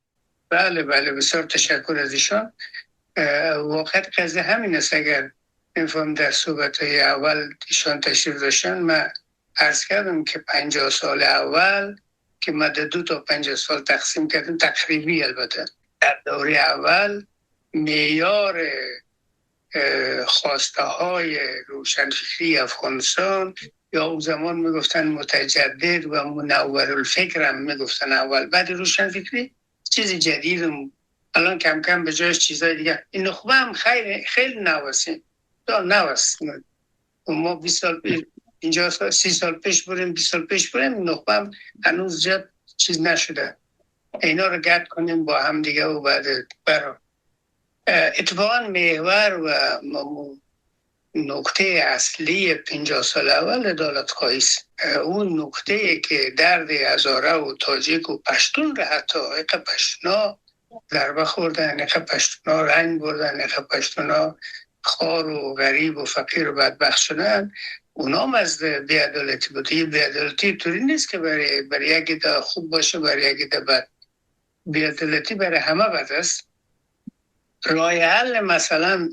Speaker 5: بله بسیار تشکر از ایشان. واقعا قضیه همین است. اگر نفهم در صحبت‌های اول ایشان تشریف داشتن، من عرض کردم که 50 سال اول که ما 2 تا 50 سال تقسیم کردیم، تقریبی البته در دوره اول معیار خواسته های روشنفکری افغانستان یا اون زمان میگفتن متجدد و منور الفکر هم میگفتن اول، بعد روشنفکری چیزی جدید. الان کم کم به جایش چیزای دیگه. این نخبه هم خیلی نوستیم نوست. ما 20 سال پیش 50 سال 30 سال پیش بریم 20 سال پیش بریم، نخبه هم هنوز جد چیز نشده. اینا رو گرد کنیم با هم دیگه و بعد برای اتفاقا محور و نکته اصلی 50 سال اول عدالت خواهی است. اون نکته که درد هزاره و تاجیک و پشتون را حتی پشتونا ضربه خوردن، پشتونا رنگ بردن، پشتونا خوار و غریب و فقیر و بدبخت شدن، اونا هم از بی‌عدالتی بود. یه بی‌عدالتی طوری نیست که برای یکی دا خوب باشه برای یکی دا بد. بی‌عدالتی برای همه بد است. راه حل مثلا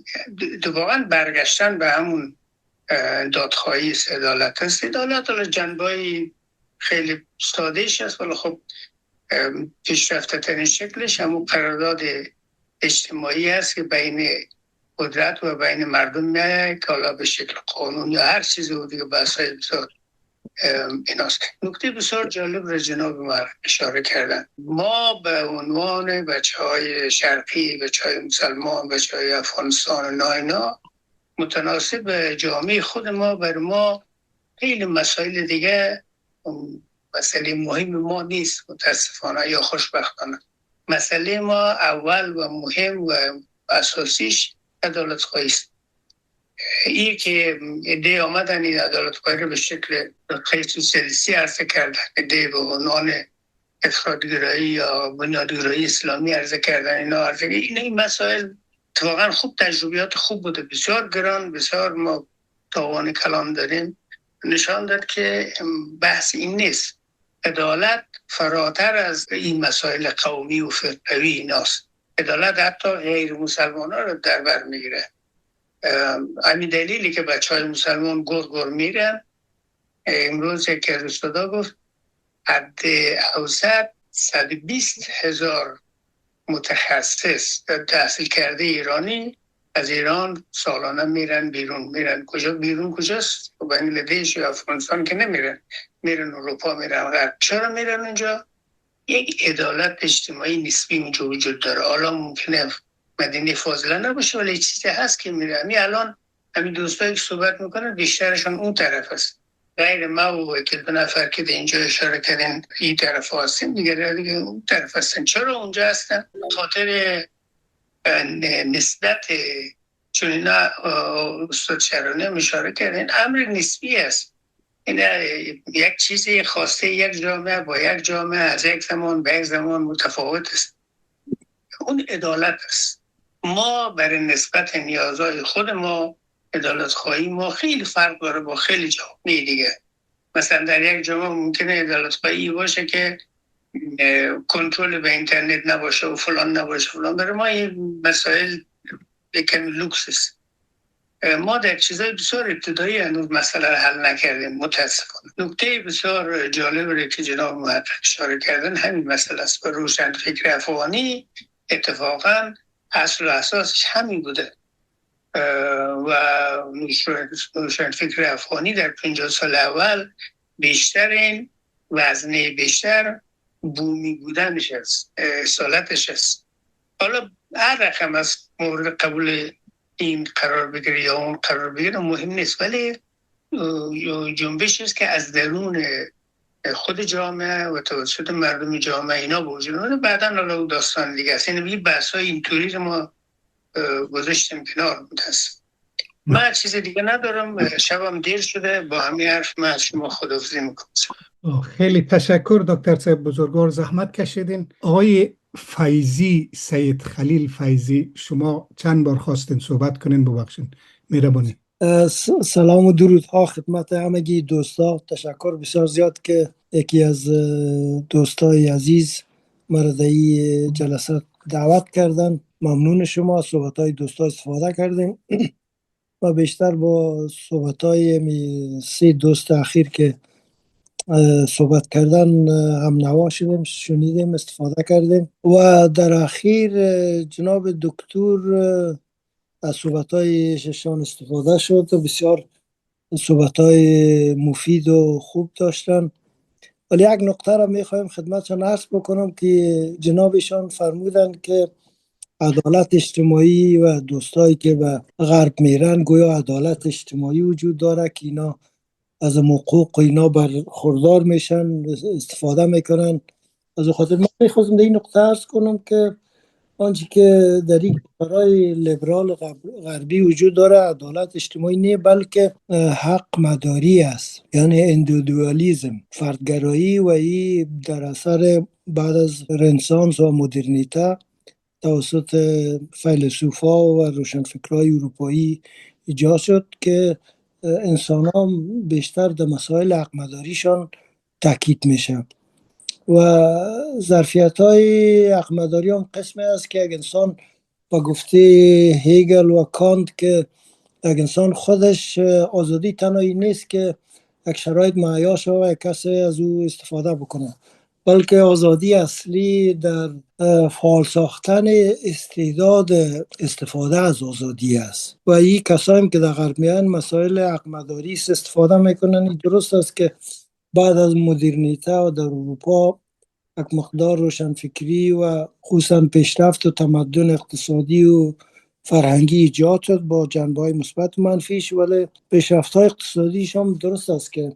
Speaker 5: واقعا برگشتن به همون دادخواهی عدالت است. عدالت حالا جنبه‌ای خیلی ساده‌اش است، ولی خب پیشرفته ترین شکلش همون قرارداد اجتماعی است که بین قدرت و بین مردم میاد که حالا به شکل قانون یا هر چیزی و دیگه بحث‌های بسیار ایناست. نکته بسیار جالب را جناب ما اشاره کردن. ما به عنوان بچه‌های شرقی، بچه‌های مسلمان، بچه‌های افغانستان و اینا متناسب جامعه خود ما، بر ما خیلی مسائل دیگه مسئله مهم ما نیست متاسفانه یا خوشبختانه. مسئله ما اول و مهم و اساسیش عدالت خواهی است. این که ایده آمدن این عدالت خواهی رو به شکل خیلی سوسیالیستی عرضه کردن، ایده به عنوان افراط‌گرایی یا بنیادگرایی اسلامی عرضه کردن، این مسائل واقعا خوب تجربیات خوب بوده، بسیار گران، بسیار ما تاوان کلام داریم، نشان داد که بحث این نیست. عدالت فراتر از این مسائل قومی و فرقوی ایناست. عدالت حتی غیر مسلمان ها رو در بر میگیره. همین دلیلی که بچه های مسلمان گر میرن. امروز یک رسودا گفت حد اوسط 120,000 متخصص تحصیل کرده ایرانی از ایران سالانه میرن بیرون. کجاست؟ بنگلادش یا افغانستان که نمیرن، میرن اروپا، میرن غرب. چرا میرن اونجا؟ یک عدالت اجتماعی نسبی اونجا وجود داره. حالا ممکنه مدینه فاضله نباشه ولی چیزی هست که میره. الان همین دوستایی که صحبت میکنن بیشترشون اون طرف است. غیر ما و که 2 نفر که در اینجا اشاره کردن این طرف هستیم دیگه اون طرف هستن. چرا اونجا هستن؟ خاطر نسبت، چون اینا استاد شرانه اشاره کردن امر نسبی است. این یک چیزی خواسته یک جامعه با یک جامعه از یک زمان به یک زمان متفاوت است. اون عدالت است. ما برای نسبت نیازهای خود ما عدالت خواهی ما خیلی فرق داره با خیلی جامعه دیگه. مثلا در یک جامعه ممکنه عدالت خواهی باشه که کنترل به اینترنت نباشه و فلان نباشه فلان. برای ما این مسائل کمی لوکس است. ما در چیزای بسیار ابتدایی هنوز مسئله رو حل نکردیم متاسفانه. نکته بسیار جالبی که جناب محقق اشاره کردن همین مسئله است. و روشن فکر افغانی اتفاقا اصل و اساسش همین بوده و روشن فکر افغانی در 50 سال اول بیشترین وزنه بیشتر بومی بودنش است، اصالتش است. حالا هر رقم از مورد قبول این قرار بگیره یا اون قرار بگیره مهم نیست، ولی جنبشی است که از درون خود جامعه و توسط مردم جامعه اینا به وجود اومده. بعداً حالا داستان دیگه است. یعنی بحث‌های اینطوری رو ما گذاشتیم کنار. متاسفم من چیز دیگه ندارم. شبم دیر شده. با همین حرف من از شما خداحافظی میکنم.
Speaker 2: خیلی تشکر دکتر صاحب بزرگوار، زحمت کشیدین. آقای فیضی، سید خلیل فیضی، شما چند بار خواستین صحبت کنین، ببخشین. مهربانی.
Speaker 6: سلام و درود ها خدمت همگی دوستا. تشکر بسیار زیاد که یکی از دوستای عزیز مردهی جلسه دعوت کردن. ممنون شما. صحبت های دوستا استفاده کردیم و بیشتر با صحبت های 3 دوست اخیر که صحبت کردن هم نوا شدیم، شنیدیم، استفاده کردیم. و در اخیر جناب دکتر از صحبت‌های ششان استفاده شد و بسیار صحبت‌های مفید و خوب داشتن. ولی یک نکته را می‌خوایم خدمتشان عرض بکنم که جنابشان فرمودن که عدالت اجتماعی و دوستایی که به غرب میرن گویا عدالت اجتماعی وجود داره که اینا از حقوق اینا برخوردار میشن، استفاده میکنن. از خاطر من می‌خواستم در این نقطه عرض کنم که آنچه که در این کشورهای لیبرال غربی وجود داره عدالت اجتماعی نه، بلکه حق مداری است، یعنی اندیویدوالیسم، فردگرایی. و این در اثر بعد از رنسانس و مدرنیته توسط فیلسوفا و روشنفکرای اروپایی ایجاد شد که انسان ها بیشتر در مسائل حق مداریشان تاکید میشه. و ظرفیت های حق مداری هم قسمی است که یک انسان با گفته هیگل و کانت که یک انسان خودش آزادی تنهایی نیست که یک شرایط مهیا شود و یک کسی از او استفاده بکنه، بلکه آزادی اصلی در فعال ساختن استعداد استفاده از آزادی است. و این کسایی که در غرب میان مسائل حق مداری استفاده میکنن. درست است که بعد از مدرنیته و در اروپا یک مقدار روشنفکری و خصوصا پیشرفت و تمدن اقتصادی و فرهنگی ایجاد شد با جنبه‌های مثبت و منفیش، ولی پیشرفت‌های اقتصادیش هم درست است که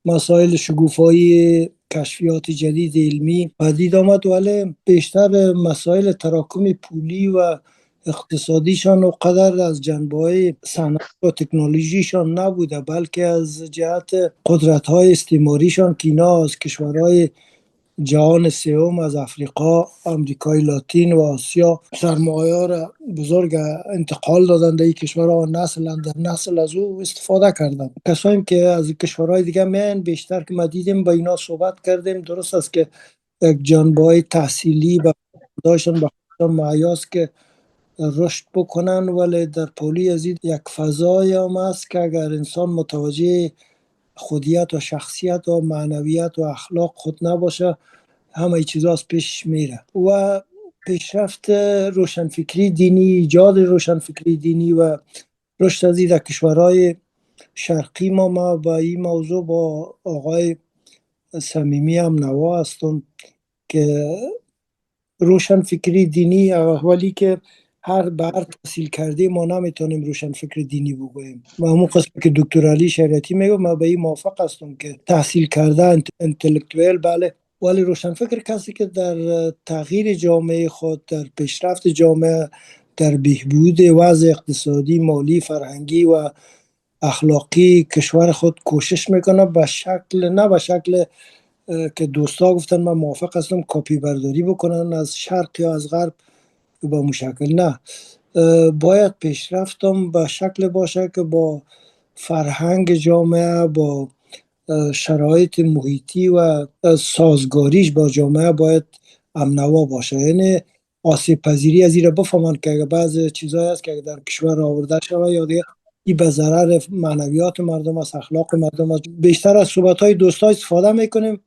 Speaker 6: مسائل شکوفایی کشفیات جدید علمی پدید آمد، ولی بیشتر مسائل تراکم پولی و اقتصادیشان و قدر از جنبه‌های صنعت و تکنولوژیشان نبوده، بلکه از جهت قدرت‌های استعماریشان که اینا از کشورهای جهان سوم، از افریقا، امریکای لاتین و آسیا سرمایه را بزرگ انتقال دادن در این کشورها و نسل در نسل از او استفاده کردن. کسایی که از کشورهای دیگه میان بیشتر که ما دیدیم با اینا صحبت کردیم. درست است که یک جنبه‌های تحصیلی و داشتن با خودشان معیاست که رشد بکنن، ولی در پولی از یک فضای هم است که اگر انسان متوجه خودیت و شخصیت و معنویت و اخلاق خود نباشه همه چیزا از پیش میره. و پیشرفت روشنفکری دینی، ایجاد روشنفکری دینی و رشد از در کشورهای شرقی ما با این موضوع با آقای صمیمی هم نوا هستم که روشنفکری دینی اولی که به هر تحصیل کرده ما نمیتونیم روشن فکر دینی بگوییم. و همون قسم که دکتر علی شریعتی میگه ما به این موافق هستم که تحصیل کرده انتلکتوال بله، ولی روشن فکر کسی که در تغییر جامعه خود، در پیشرفت جامعه، در بهبود وضع اقتصادی، مالی، فرهنگی و اخلاقی کشور خود کوشش میکنه، به شکل نه به شکل که دوستا گفتن من موافق هستم کپی برداری بکنن از شرق یا از غرب به مشکل، نه، باید پیشرفتم به شکل باشه که با فرهنگ جامعه، با شرایط محیطی و سازگاریش با جامعه باید امنوا باشه. یعنی آسیب پذیری از این را بفهمن که اگر بعض چیزایی هست که در کشور آورده شده یا دیگه این به ضرر معنویات مردم است، اخلاق مردم است. بیشتر از صحبت‌های دوستا استفاده میکنیم.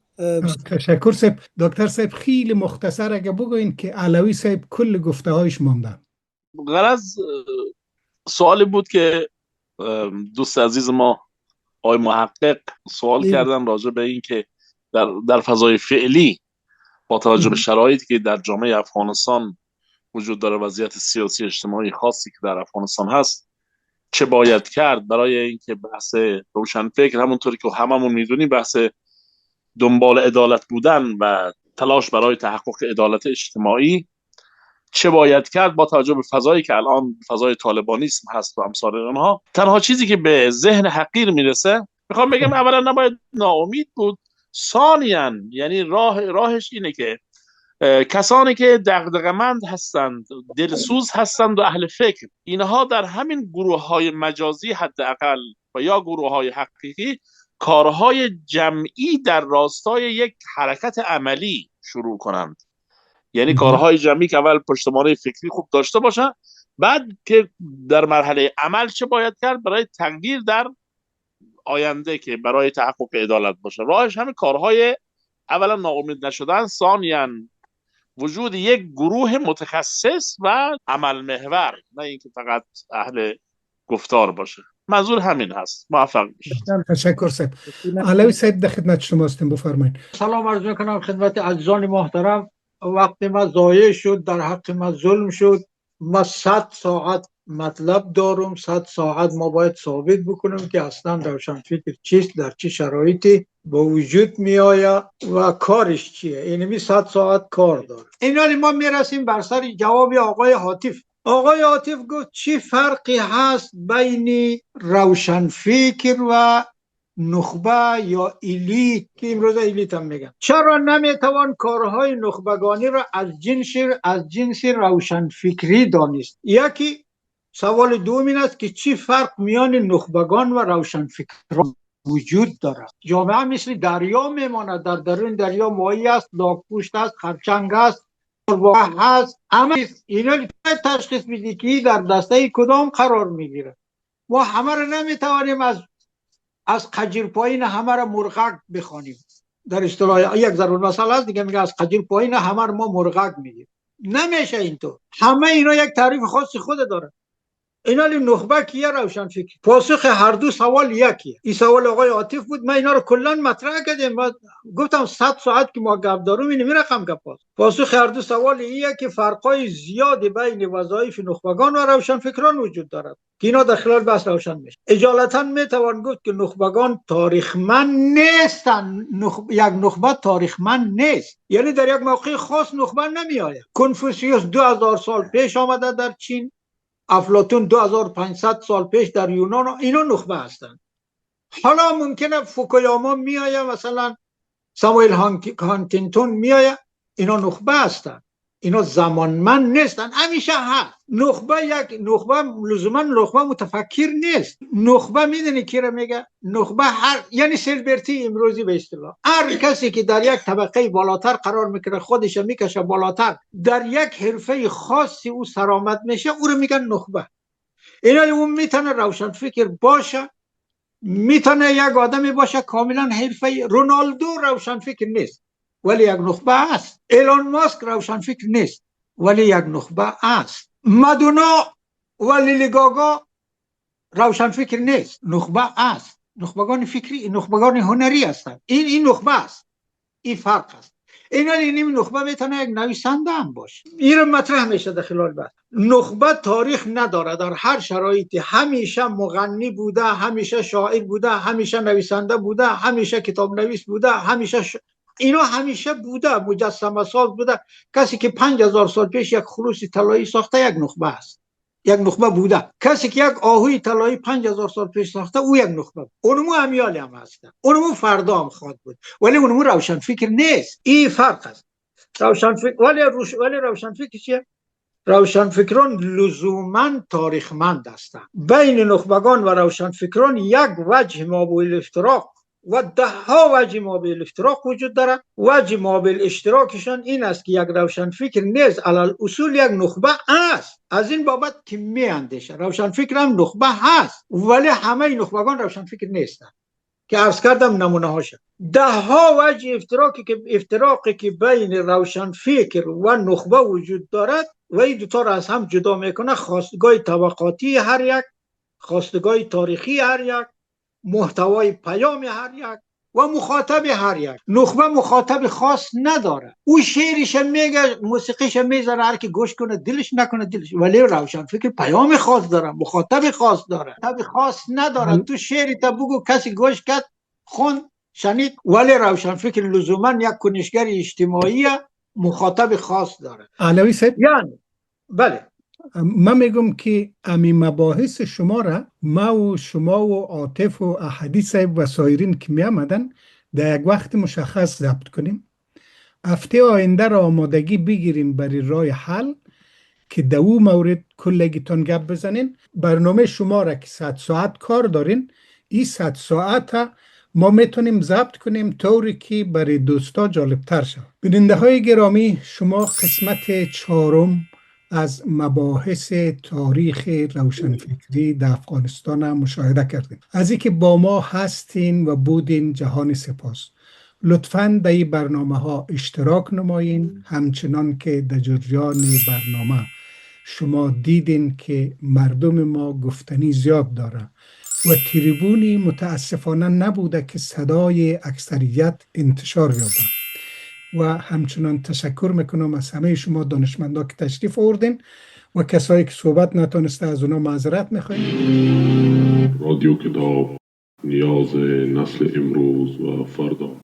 Speaker 2: تشکر صاحب. دکتر صاحب خیلی مختصر اگه بگوین که علوی صاحب کل گفته هایش ماندن.
Speaker 7: غرض سوالی بود که دوست عزیز ما آقای محقق سوال کردن راجع به این که در فضای فعلی با توجه به شرایطی که در جامعه افغانستان وجود داره، وضعیت سیاسی اجتماعی خاصی که در افغانستان هست، چه باید کرد برای اینکه بحث روشنفکر، همونطوری که هممون میدونیم بحث دنبال عدالت بودن و تلاش برای تحقق عدالت اجتماعی، چه باید کرد با توجه به فضایی که الان فضای طالبانیسم هست و امثال اونها. تنها چیزی که به ذهن حقیر میرسه، میخوام بگم اولا نباید ناامید بود، ثانیاً یعنی راهش اینه که کسانی که دغدغه‌مند هستند، دلسوز هستند و اهل فکر، اینها در همین گروه‌های مجازی حداقل و یا گروه‌های حقیقی کارهای جمعی در راستای یک حرکت عملی شروع کنند. یعنی کارهای جمعی که اول پشتوانه فکری خوب داشته باشن، بعد که در مرحله عمل چه باید کرد برای تغییر در آینده که برای تحقق عدالت باشه. راهش همین کارهای اولا ناامید نشدن، ثانیاً وجود یک گروه متخصص و عمل محور، نه اینکه فقط اهل گفتار باشه. منظور همین هست. موفق باشید.
Speaker 2: تشکر صاحب. علوی صاحب در خدمت شما هستیم، بفرمایید.
Speaker 8: سلام عرض میکنم خدمت عزیزان محترم. وقتی ما ضایع شد، در حق ما ظلم شد. ما 100 ساعت مطلب دارم، 100 ساعت ما باید ثابت بکنم که اصلا روشنفکر چیست، در چه شرایطی با وجود می آید و کارش چیه. اینمی 100 ساعت کار داره. اینالی ما میرسیم بر سر جواب آقای حاطف. آقای حاطف گفت چی فرقی هست بین روشنفکر و نخبه یا ایلیت، که امروز ایلیت هم میگن. چرا نمیتوان کارهای نخبگانی را از جنس روشنفکری دانست؟ یکی سوال دوم این است که چی فرق میان نخبگان و روشنفکران وجود دارد؟ جامعه مثل دریا میماند، در درون دریا ماهی است، لاک‌پشت است، خرچنگ است، قورباغه هست. اما اینا تشخیص میدی که در دسته کدام قرار میگیره. ما همه را نمیتوانیم از قجر پایین همه را مرغک بخوانیم. در اصطلاح یک ضرور مسئله است دیگه، میگه از قجر پایین همه را ما مرغک میگیم. نمیشه اینطور. همه اینا یک تعریف خاصی خود داره. اینا نخبه کیه، روشنفکر؟ پاسخ هر دو سوال یکیه. این سوال آقای عاطف بود، من اینا رو کلا مطرح کردم. گفتم 100 ساعت که ما گپ داریم این رقم گپ است. پاسخ هر دو سوال اینه که فرقای زیادی بین وظایف نخبگان و روشنفکران وجود دارد که اینا در خلال بحث روشن میشه. اجالتا میتوان گفت که نخبگان تاریخمند نیستن. یک نخبه تاریخمند نیست، یعنی در یک موقع خاص نخبه نمیآید. کنفوسیوس 2000 سال پیش آمده در چین، افلاطون 2500 سال پیش در یونان، اینا نخبه هستند. حالا ممکنه فوکویاما میآید، مثلا ساموئل هانتینگتون میآید، اینا نخبه هستند. اینا زمانمند نیستن، همیشه هست. نخبه لزوما نخبه متفکر نیست. نخبه میدونی کی را میگه؟ نخبه یعنی سلبریتی امروزی به اصطلاح. هر کسی که در یک طبقه بالاتر قرار میکنه، خودش میکشه بالاتر، در یک حرفه خاصی او سرآمد میشه، او رو میگن نخبه. اینا اون میتونه روشنفکر باشه، میتونه یک آدمی باشه کاملا حرفه‌ای. رونالدو روشنفکر نیست ولی یک نخبه است. ایلان ماسک روشنفکر نیست ولی یک نخبه است. مادونا و لیلی گاگا روشنفکر نیست، نخبه است. نخبگان فکری، نخبگان هنری هستند. این نخبه است. این فرق است. این نخبه میتونه یک نویسنده هم باشه. این رو مطرح میشه در خلال بحث. نخبه تاریخ نداره، در هر شرایطی همیشه مغنی بوده، همیشه شاعر بوده، همیشه نویسنده بوده، همیشه کتاب نویس بوده، اینا همیشه بوده، مجسمه ساز بوده. کسی که 5000 سال پیش یک خروس طلایی ساخته یک نخبه است، یک نخبه بوده. کسی که یک آهوی طلایی 5000 سال پیش ساخته او یک نخبه بود. اونمو امیالی هم هستن، اونمو فردا هم خواهد بود، ولی اونمو روشن فکر نیست. این فرق است. روشن فکر ولی روشن فکر چیه؟ روشنفکران لزوما تاریخمند هستند. بین نخبگان و روشنفکران یک وجه مابعد افتراق و ده ها وجه مابعد افتراق وجود دارد. وجه مابعد اشتراکشان این است که یک روشنفکر نیز علل اصول یک نخبه است. از این بابت که می اندیشه روشنفکر هم نخبه هست، ولی همه نخبگان روشنفکر نیستند که عرض کردم نمونه هاشه. ده ها وجه افتراقی که بین روشنفکر و نخبه وجود دارد و این دوتا را از هم جدا میکنه. خواستگاه طبقاتی هر یک، خواستگاه تاریخی هر یک، محتوای پیام هر یک و مخاطب هر یک. نخبه مخاطب خاص نداره، او شعرش میگه، موسیقیش میذاره، هر کی گوش کنه دلش نکنه دلش. ولی روشنفکر پیام خاص داره، مخاطب خاص داره، مخاطب خاص نداره. تو شعری تا بگو کسی گوش کرد، خون شنید، ولی روشنفکر لزوما یک کنشگر اجتماعی مخاطب خاص داره.
Speaker 2: علوی صاحب،
Speaker 8: یعنی بله،
Speaker 2: من میگم که امی مباحث شما را ما و شما و عاطف و احدی صاحب و سایرین که می آمدن در یک وقت مشخص ضبط کنیم. هفته آینده را آمادگی بگیریم برای راه حل که در او مورد کلگیتان گپ بزنین. برنامه شما را که 100 ساعت کار دارین، این 100 ساعت ما میتونیم ضبط کنیم طوری که برای دوستا جالبتر شد. بیننده های گرامی، شما قسمت 4 از مباحث تاریخ روشنفکری در افغانستان مشاهده کردیم. از اینکه با ما هستین و بودین جهان سپاس. لطفاً در این برنامه ها اشتراک نمایین. همچنان که در جریان برنامه شما دیدین که مردم ما گفتنی زیاد داره و تریبونی متاسفانه نبوده که صدای اکثریت انتشار یابد. و همچنان تشکر میکنم از همه شما دانشمندان که تشریف آوردین و کسایی که صحبت نتونسته از اونا معذرت میخوایم.
Speaker 11: رادیو کتاب، نیاز نسل امروز و فردا.